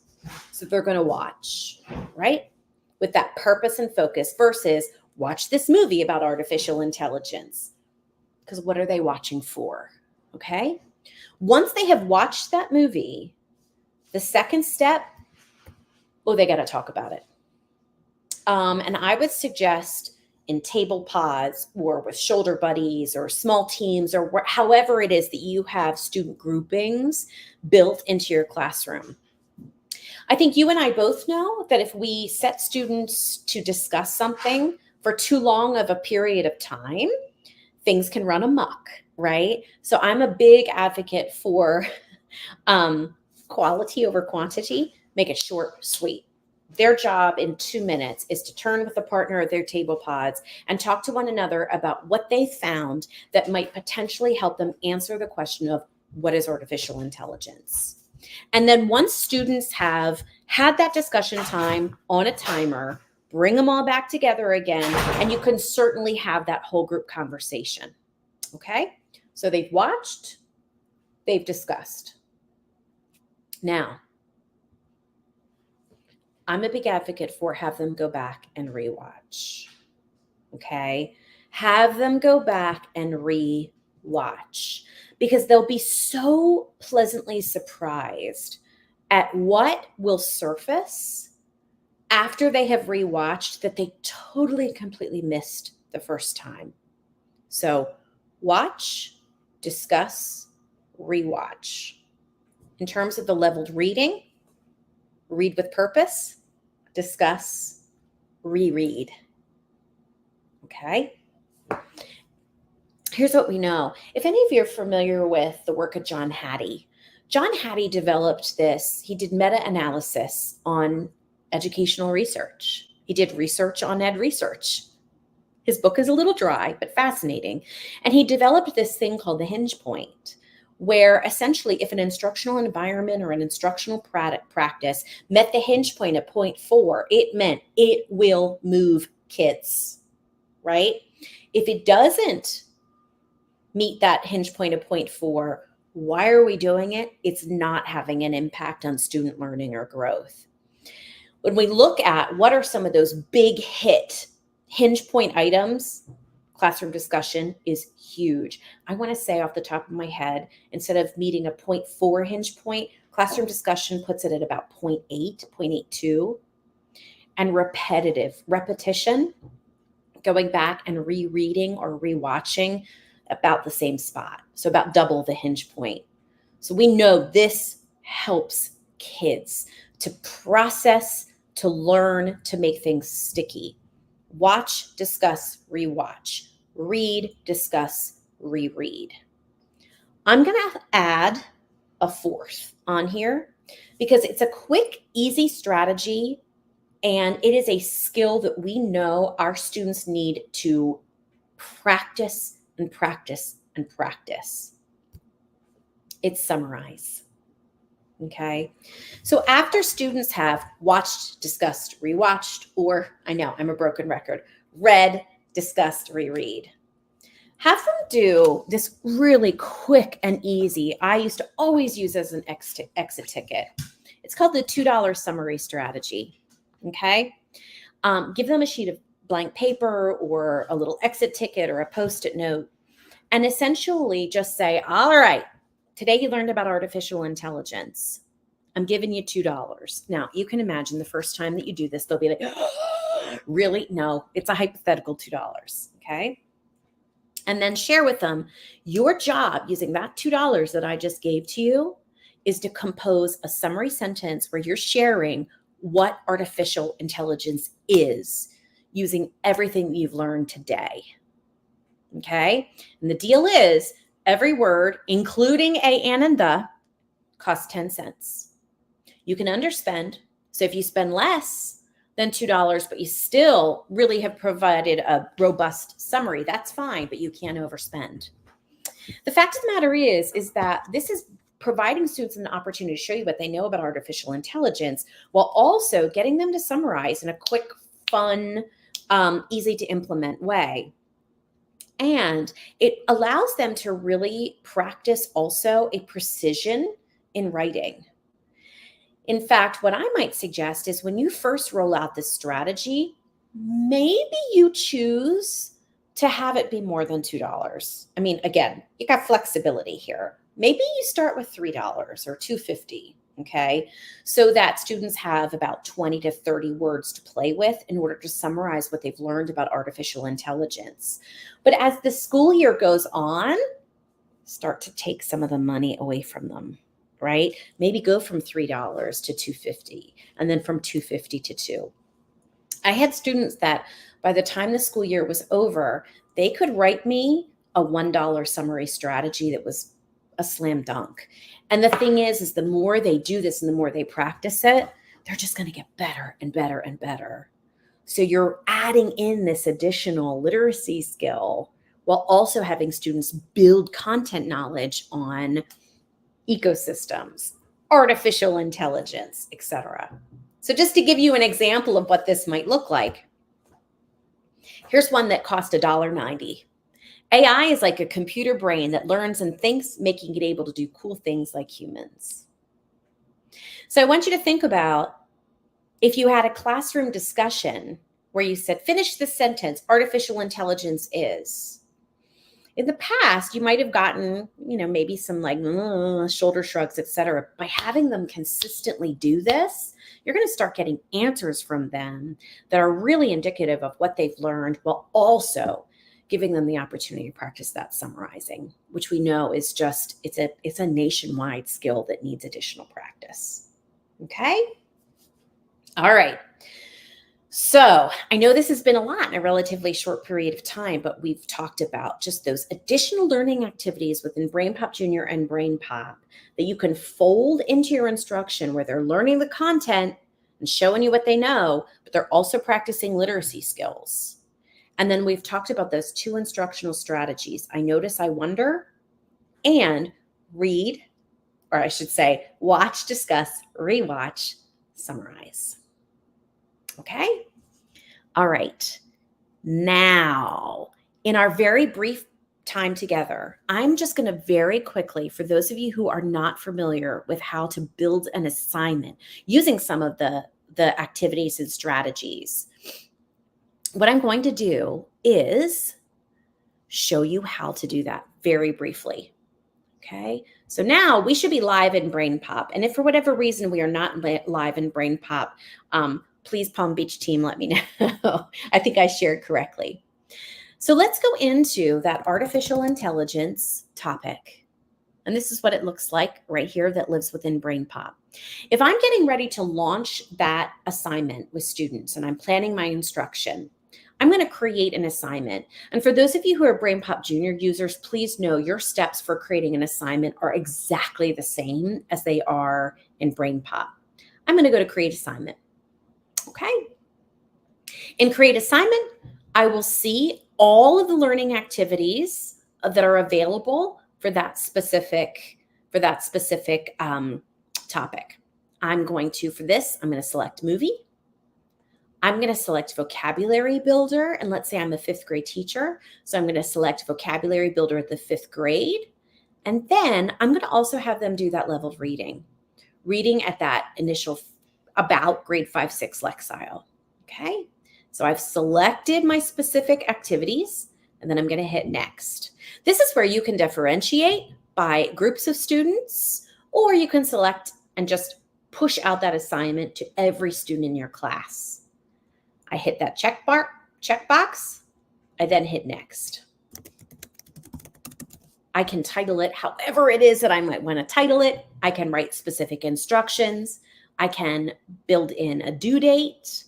So they're going to watch, right? With that purpose and focus versus watch this movie about artificial intelligence. Because what are they watching for? Okay. Once they have watched that movie, the second step, they got to talk about it. And I would suggest in table pods or with shoulder buddies or small teams or however it is that you have student groupings built into your classroom. I think you and I both know that if we set students to discuss something for too long of a period of time, things can run amok, right? So I'm a big advocate for quality over quantity. Make it short, sweet. Their job in 2 minutes is to turn with a partner at their table pods and talk to one another about what they found that might potentially help them answer the question of what is artificial intelligence. And then once students have had that discussion time on a timer, bring them all back together again, and you can certainly have that whole group conversation. Okay? So they've watched, they've discussed. Now, I'm a big advocate for have them go back and rewatch. Okay? Have them go back and rewatch because they'll be so pleasantly surprised at what will surface after they have rewatched that they totally and completely missed the first time. So watch, discuss, rewatch. In terms of the leveled reading, read with purpose, discuss, reread. Okay? Here's what we know. If any of you are familiar with the work of John Hattie, John Hattie developed this. He did meta-analysis on educational research. He did research on ed research. His book is a little dry, but fascinating. And he developed this thing called the hinge point, where essentially if an instructional environment or an instructional practice met the hinge point at point 4, it meant it will move kids, right? If it doesn't meet that hinge point at point 4, why are we doing it? It's not having an impact on student learning or growth. When we look at what are some of those big hit hinge point items, classroom discussion is huge. I want to say off the top of my head, instead of meeting a 0.4 hinge point, classroom discussion puts it at about 0.8, 0.82. And repetition, going back and rereading or rewatching, about the same spot. So about double the hinge point. So we know this helps kids to process, to learn, to make things sticky. Watch, discuss, rewatch. Read, discuss, reread. I'm going to add a fourth on here because it's a quick, easy strategy, and it is a skill that we know our students need to practice and practice and practice. It's summarize. Okay. So after students have watched, discussed, rewatched, or I know I'm a broken record, read, discussed, reread, have them do this really quick and easy. I used to always use as an exit ticket. It's called the $2 summary strategy. Okay. Give them a sheet of blank paper or a little exit ticket or a Post-it note, and essentially just say, all right, today you learned about artificial intelligence. I'm giving you $2. Now, you can imagine the first time that you do this, they'll be like, oh, really? No, it's a hypothetical $2. Okay. And then share with them your job using that $2 that I just gave to you is to compose a summary sentence where you're sharing what artificial intelligence is using everything you've learned today. Okay. And the deal is every word, including a, and the, costs 10 cents. You can underspend. So if you spend less than $2, but you still really have provided a robust summary, that's fine, but you can't overspend. The fact of the matter is that this is providing students an opportunity to show you what they know about artificial intelligence while also getting them to summarize in a quick, fun, easy to implement way. And it allows them to really practice also a precision in writing. In fact, what I might suggest is when you first roll out this strategy, maybe you choose to have it be more than $2. I mean, again, you got flexibility here. Maybe you start with $3 or $2.50, okay? So that students have about 20 to 30 words to play with in order to summarize what they've learned about artificial intelligence. But as the school year goes on, start to take some of the money away from them, right? Maybe go from $3 to $2.50 and then from $2.50 to $2. I had students that by the time the school year was over, they could write me a $1 summary strategy that was a slam dunk. And the thing is the more they do this and the more they practice it, they're just going to get better and better and better. So you're adding in this additional literacy skill while also having students build content knowledge on ecosystems, artificial intelligence, etc. So just to give you an example of what this might look like, here's one that cost $1.90. AI is like a computer brain that learns and thinks, making it able to do cool things like humans. So I want you to think about if you had a classroom discussion where you said, finish this sentence, artificial intelligence is. In the past, you might have gotten, maybe some like shoulder shrugs, etc. By having them consistently do this, you're going to start getting answers from them that are really indicative of what they've learned, while also giving them the opportunity to practice that summarizing, which we know is just, it's a nationwide skill that needs additional practice. Okay? All right. So I know this has been a lot in a relatively short period of time, but we've talked about just those additional learning activities within BrainPOP Jr. and BrainPOP that you can fold into your instruction, where they're learning the content and showing you what they know, but they're also practicing literacy skills. And then we've talked about those 2 instructional strategies: I notice, I wonder, and read, or I should say, watch, discuss, rewatch, summarize. Okay? All right. Now, in our very brief time together, I'm just going to very quickly, for those of you who are not familiar with how to build an assignment using some of the activities and strategies, what I'm going to do is show you how to do that very briefly. Okay, so now we should be live in BrainPOP. And if for whatever reason we are not live in BrainPOP, please, Palm Beach team, let me know. I think I shared correctly. So let's go into that artificial intelligence topic. And this is what it looks like right here that lives within BrainPOP. If I'm getting ready to launch that assignment with students and I'm planning my instruction, I'm going to create an assignment. And for those of you who are BrainPOP Jr. users, please know your steps for creating an assignment are exactly the same as they are in BrainPOP. I'm going to go to create assignment. Okay. In create assignment, I will see all of the learning activities that are available for that specific topic. I'm going to select movie. I'm going to select vocabulary builder. And let's say I'm a 5th grade teacher. So I'm going to select vocabulary builder at the 5th grade. And then I'm going to also have them do that leveled reading at that initial about grade 5-6 lexile. Okay. So I've selected my specific activities, and then I'm going to hit next. This is where you can differentiate by groups of students, or you can select and just push out that assignment to every student in your class. I hit that checkbox. I then hit next. I can title it however it is that I might want to title it. I can write specific instructions. I can build in a due date.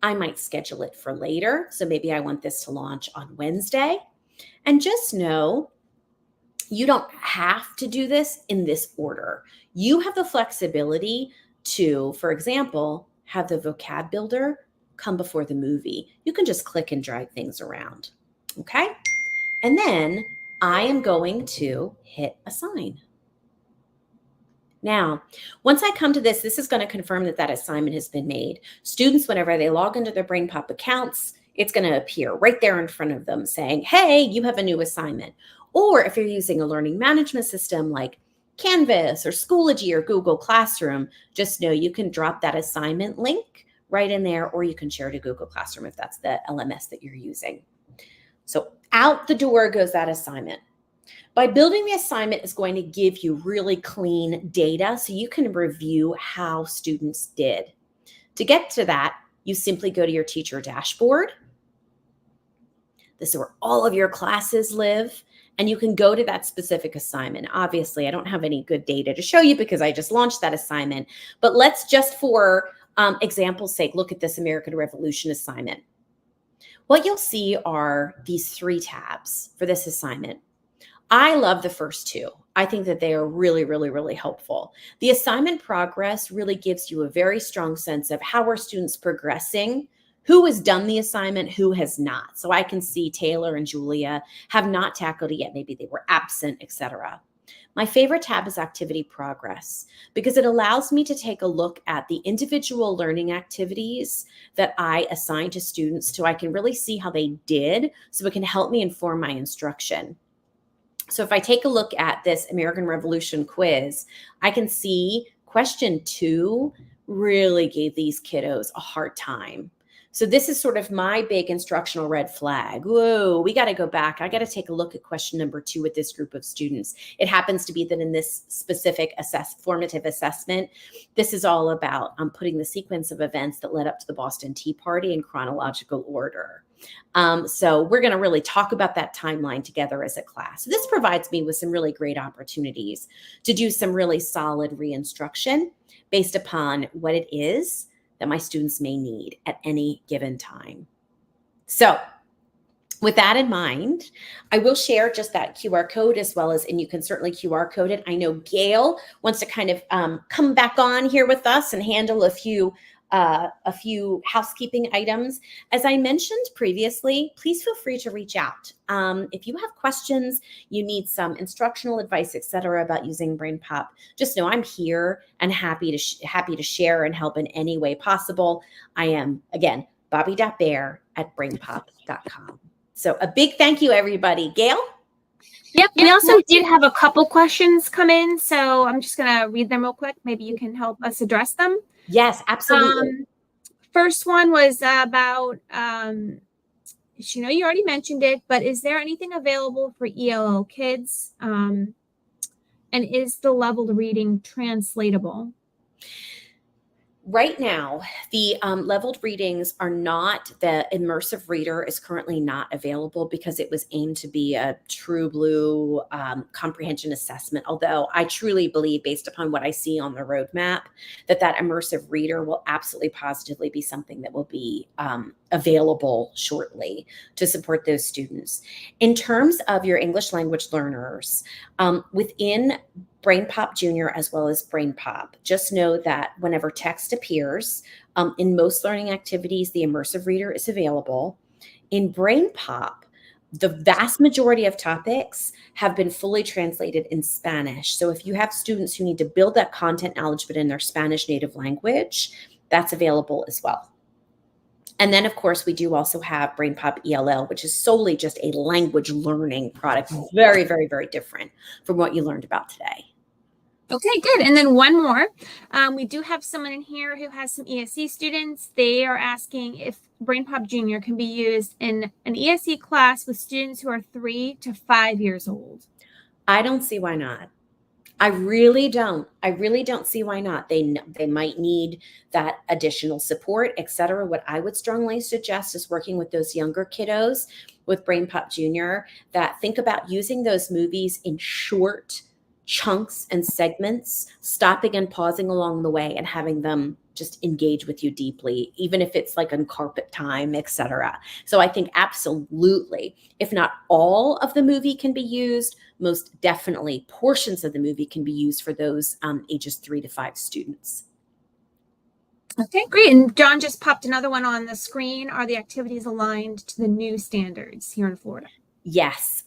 I might schedule it for later. So maybe I want this to launch on Wednesday. And just know you don't have to do this in this order. You have the flexibility to, for example, have the vocab builder come before the movie. You can just click and drag things around. Okay. And then I am going to hit assign. Now, once I come to this is going to confirm that that assignment has been made. Students, whenever they log into their BrainPOP accounts, it's going to appear right there in front of them saying, hey, you have a new assignment. Or if you're using a learning management system like Canvas or Schoology or Google Classroom, just know you can drop that assignment link right in there, or you can share it to Google Classroom if that's the LMS that you're using. So out the door goes that assignment. By building the assignment is going to give you really clean data so you can review how students did. To get to that, you simply go to your teacher dashboard. This is where all of your classes live, and you can go to that specific assignment. Obviously, I don't have any good data to show you because I just launched that assignment, but let's just for example's sake, look at this American Revolution assignment. What you'll see are these 3 tabs for this assignment. I love the first 2. I think that they are really, really, really helpful. The assignment progress really gives you a very strong sense of how are students progressing, who has done the assignment, who has not. So I can see Taylor and Julia have not tackled it yet. Maybe they were absent, etc. My favorite tab is activity progress because it allows me to take a look at the individual learning activities that I assign to students so I can really see how they did so it can help me inform my instruction. So if I take a look at this American Revolution quiz, I can see question 2 really gave these kiddos a hard time. So this is sort of my big instructional red flag. Whoa, we got to go back. I got to take a look at question number 2 with this group of students. It happens to be that in this specific formative assessment, this is all about putting the sequence of events that led up to the Boston Tea Party in chronological order. So we're going to really talk about that timeline together as a class. So this provides me with some really great opportunities to do some really solid re-instruction based upon what it is that my students may need at any given time. So with that in mind, I will share just that QR code as well as, and you can certainly QR code it. I know Gail wants to kind of come back on here with us and handle a few housekeeping items. As I mentioned previously, please feel free to reach out. If you have questions, you need some instructional advice, etc., about using BrainPOP, just know I'm here and happy to share and help in any way possible. I am, again, bobby.bear@brainpop.com. So a big thank you, everybody. Gail? Yep, we also did have a couple questions come in, so I'm just going to read them real quick. Maybe you can help us address them. Yes, absolutely. First one was about, you already mentioned it, but is there anything available for ELL kids? And is the leveled reading translatable? Right now, the leveled readings are not, the immersive reader is currently not available because it was aimed to be a true blue comprehension assessment. Although I truly believe, based upon what I see on the roadmap, that immersive reader will absolutely positively be something that will be available shortly to support those students. In terms of your English language learners, within BrainPOP Jr. as well as BrainPOP, just know that whenever text appears, in most learning activities, the immersive reader is available. In BrainPOP, the vast majority of topics have been fully translated in Spanish. So if you have students who need to build that content knowledge but in their Spanish native language, that's available as well. And then, of course, we do also have BrainPOP ELL, which is solely just a language learning product. Very, very, very different from what you learned about today. Okay, good. And then one more. We do have someone in here who has some ESE students. They are asking if BrainPOP Jr. can be used in an ESE class with students who are 3 to 5 years old. I don't see why not. I really don't. I really don't see why not. They might need that additional support, etc. What I would strongly suggest is working with those younger kiddos with BrainPOP Jr. that think about using those movies in short chunks and segments, stopping and pausing along the way and having them just engage with you deeply, even if it's like on carpet time, etc. So I think absolutely, if not all of the movie can be used, most definitely portions of the movie can be used for those ages 3 to 5 students. Okay, great. And John just popped another one on the screen. Are the activities aligned to the new standards here in Florida? Yes,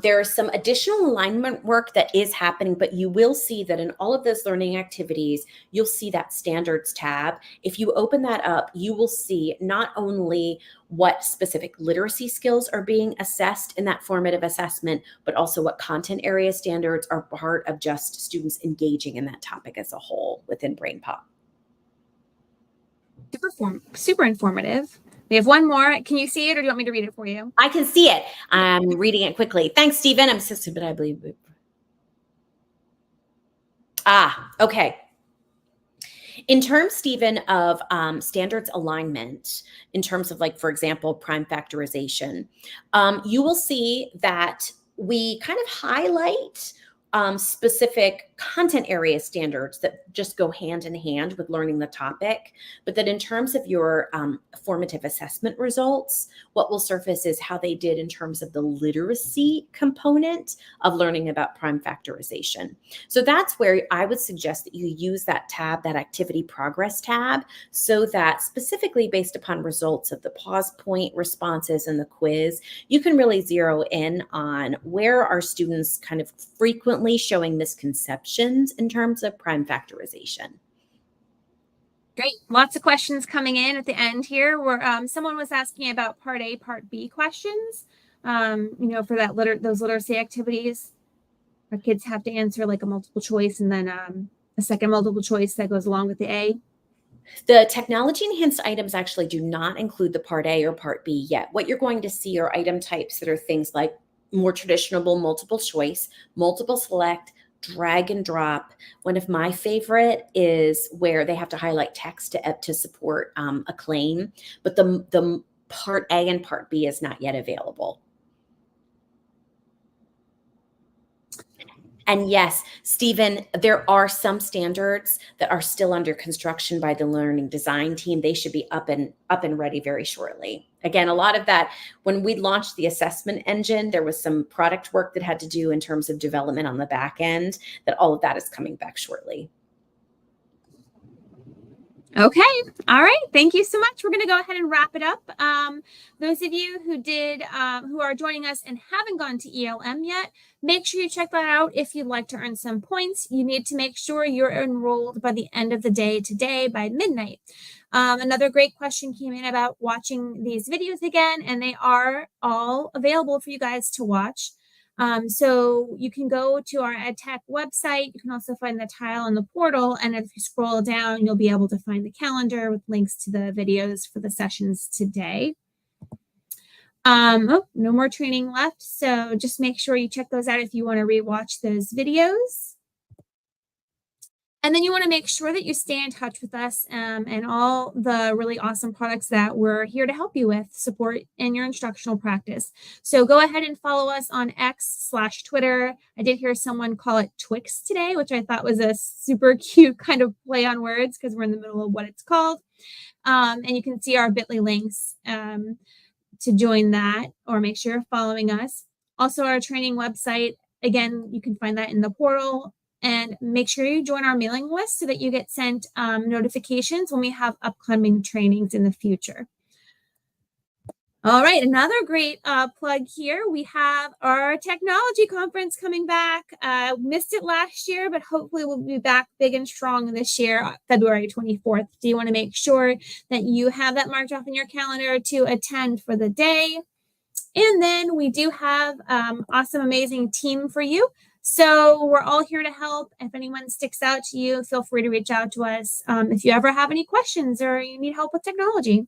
there's some additional alignment work that is happening, but you will see that in all of those learning activities, you'll see that standards tab. If you open that up, you will see not only what specific literacy skills are being assessed in that formative assessment, but also what content area standards are part of just students engaging in that topic as a whole within BrainPOP. Super informative. We have one more. Can you see it, or do you want me to read it for you? I can see it. I'm reading it quickly. Thanks, Stephen. I'm so stupid, I believe. Okay. In terms, Stephen, of standards alignment, in terms of, like, for example, prime factorization, you will see that we kind of highlight specific content area standards that just go hand in hand with learning the topic, but that in terms of your formative assessment results, what will surface is how they did in terms of the literacy component of learning about prime factorization. So that's where I would suggest that you use that tab, that activity progress tab, so that specifically based upon results of the pause point responses and the quiz, you can really zero in on where are students kind of frequently showing misconceptions in terms of prime factorization. Great. Lots of questions coming in at the end here where someone was asking about part A, part B questions, for those literacy activities. Our kids have to answer like a multiple choice and then a second multiple choice that goes along with the A. The technology enhanced items actually do not include the part A or part B yet. What you're going to see are item types that are things like more traditional multiple choice, multiple select, drag and drop. One of my favorite is where they have to highlight text to support a claim, but the part A and part B is not yet available. And yes, Stephen, there are some standards that are still under construction by the learning design team. They should be up and ready very shortly. Again, a lot of that, when we launched the assessment engine, there was some product work that had to do in terms of development on the back end, that all of that is coming back shortly. Okay. All right. Thank you so much. We're going to go ahead and wrap it up. Those of you who are joining us and haven't gone to ELM yet, make sure you check that out. If you'd like to earn some points, you need to make sure you're enrolled by the end of the day today by midnight. Another great question came in about watching these videos again, and they are all available for you guys to watch. So you can go to our EdTech website. You can also find the tile on the portal. And if you scroll down, you'll be able to find the calendar with links to the videos for the sessions today. No more training left. So just make sure you check those out if you want to rewatch those videos. And then you want to make sure that you stay in touch with us and all the really awesome products that we're here to help you with, support in your instructional practice. So go ahead and follow us on X/Twitter. I did hear someone call it Twix today, which I thought was a super cute kind of play on words because we're in the middle of what it's called. And you can see our bit.ly links to join that, or make sure you're following us. Also, our training website, again, you can find that in the portal. And make sure you join our mailing list so that you get sent notifications when we have upcoming trainings in the future. All right, another great plug here. We have our technology conference coming back. Missed it last year, but hopefully we'll be back big and strong this year, February 24th. So you want to make sure that you have that marked off in your calendar to attend for the day. And then we do have awesome, amazing team for you. So we're all here to help. If anyone sticks out to you, feel free to reach out to us if you ever have any questions or you need help with technology.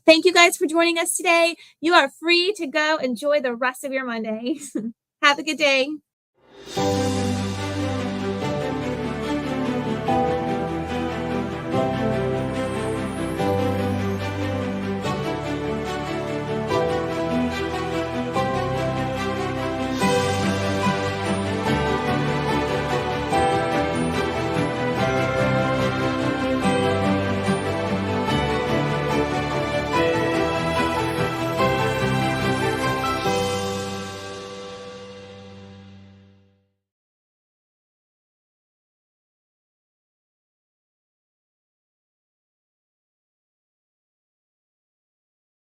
Thank you guys for joining us today. You are free to go enjoy the rest of your Monday. Have a good day.